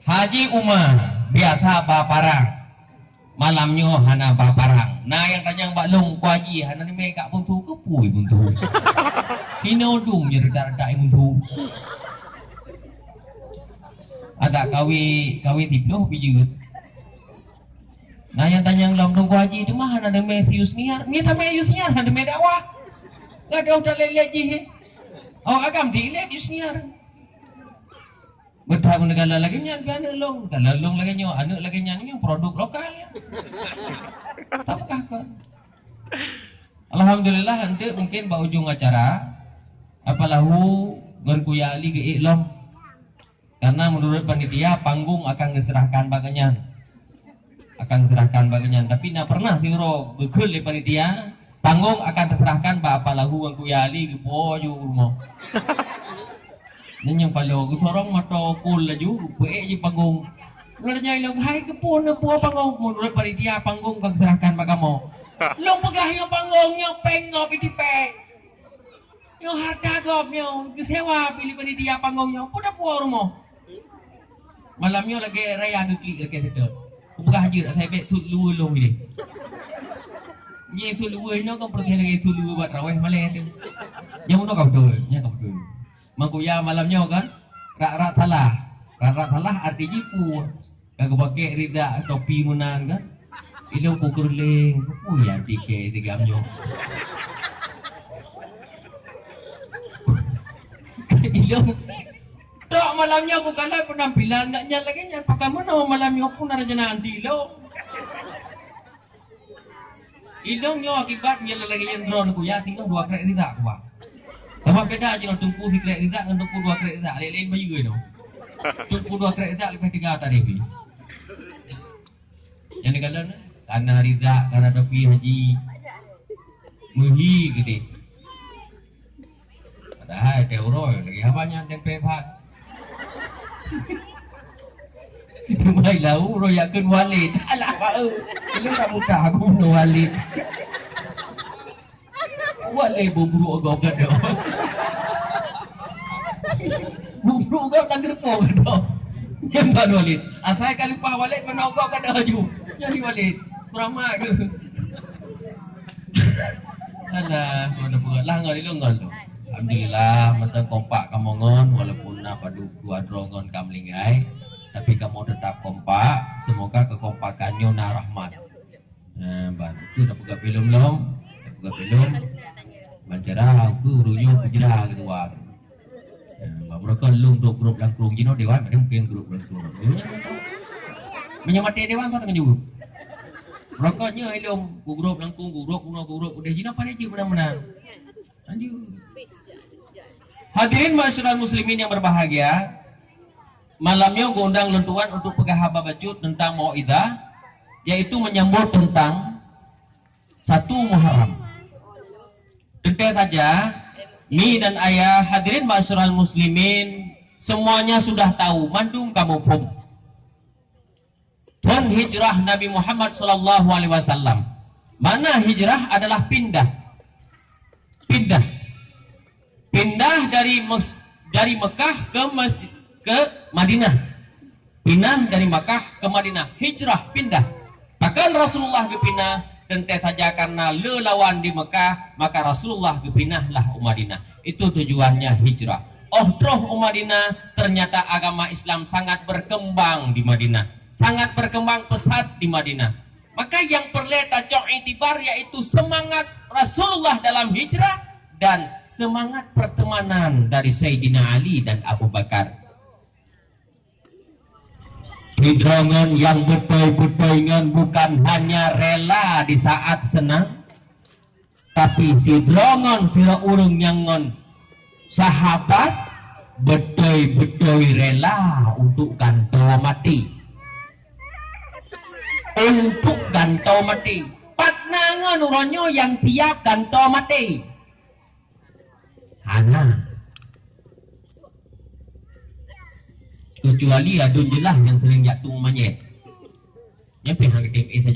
Haji Umar biasa baparang, malamnya hana baparang. Nah yang tanya Mbak Long ku haji hana ni mereka buntu ke pui buntu. Hinodung je redak-redak buntu. Ada kawi tiploh bijut. Nah yang tanya Long ku haji itu mah hana de Matthews niar. Ni ta Matthews niar hana de dakwah. Gadoh dah lelek je. Oh agam di lelek just niar. Betah negara lagi nya gana long, kalau long lagi nya anak lagi nya ni produk lokal. Sapkah kan? Alhamdulillah hante mungkin ba ujung acara apalahu ngon kuyali ge iklom. Karena menurut panitia panggung akan diserahkan baganyan. Akan diserahkan baganyan, tapi nak pernah tiro beukul le panitia panggung akan diserahkan ba apalahu ngon kuyali ge poyo rumah. Nên palo ku sorong mato kul laju pe je panggung. Lernya long hai ke pun po panggung menurut panitia panggung kang serahkan bagamo. Long pegah yo panggung yo peng ngopi di pe. Yo harta gop yo sewa pilih panitia panggung yo pudah po rumah. Malamnya lagi raya geklik lagi sedot. Ku pegah je saya bet tut lu long ni. Ye tut lu no kau pergi lagi tut lu buat raweh maleh tu. Yang uno kau doi, nya kau doi. Mangkuya malamnya kan rak-rak salah artinya pu kagak pakai rida topi munan kan ilmu kukurling ya tike tigamnya ilmu tok malamnya aku kalah penampilan enggak nyala lagi nya pakai mana malamnya pun ada jenang dilong ilongnya akibat nyala lagi yang drone ku ya tinggal dua krek rida aku pak. Tapi beda aja dengan tungku si krek tidak dengan tungku dua krek tidak lain-lain baju itu. Tungku dua krek tidak lebih tiga tarif. Yang dikatakan karena rida karena topi haji muhi gede. Padahal teuro lagi apanya tempe pat. Itu mai lau royakeun walid. Alah bau. Lu tak muka aku nu walid. Walid buburu ogok gado. Buburu ogok langgar po gado. Yang ban walid. Asal kali pa walid mana ogok gado ju. Jadi walid. Kurama ke. Alah, sudah buat lah ngari longon tu. Alhamdulillah mentang kompak kamongon walaupun apa dua drongon kamlingai tapi kamu tetap kompak. Semoga kekompakannya na rahmat. Ban itu dah pegang film lom. Pegang film. Mancara gurunya penjara kedua. Mereka lung grup langkrung jino dewan mereka mungkin grup langkrung. Menyamati dewan sana juga. Mereka nya ilmu grup langkrung grup udah jino pada je menang-menang. Lanjut. Hadirin masyarakat muslimin yang berbahagia, malamnya gondang lentuan untuk pegah bacut tentang mau'idah, yaitu menyambut tentang 1 Muharram. Tentu saja, mi dan ayah hadirin masyarakat muslimin semuanya sudah tahu mandung kamu pun. Tuan hijrah Nabi Muhammad sallallahu alaihi wasallam. Mana hijrah adalah pindah dari Mekah ke Madinah. Pindah dari Mekah ke Madinah. Hijrah pindah. Bahkan Rasulullah pindah. Tentu saja karena lelawan di Mekah maka Rasulullah kepinahlah Madinah. Itu tujuannya hijrah. Droh Madinah ternyata agama Islam sangat berkembang di Madinah, sangat berkembang pesat di Madinah. Maka yang perlu kita itibar yaitu semangat Rasulullah dalam hijrah dan semangat pertemanan dari Sayyidina Ali dan Abu Bakar. Hidrongan yang betul-betulnya bukan hanya rela di saat senang, tapi hidrongan sira urung nyangon sahabat betul-betul rela untuk ganto mati. Untuk ganto mati. Patnangan uronyo yang tiap ganto mati. Hana. Kecuali adun jelah yang sering jatuh monyet. Yang pihak tim saja.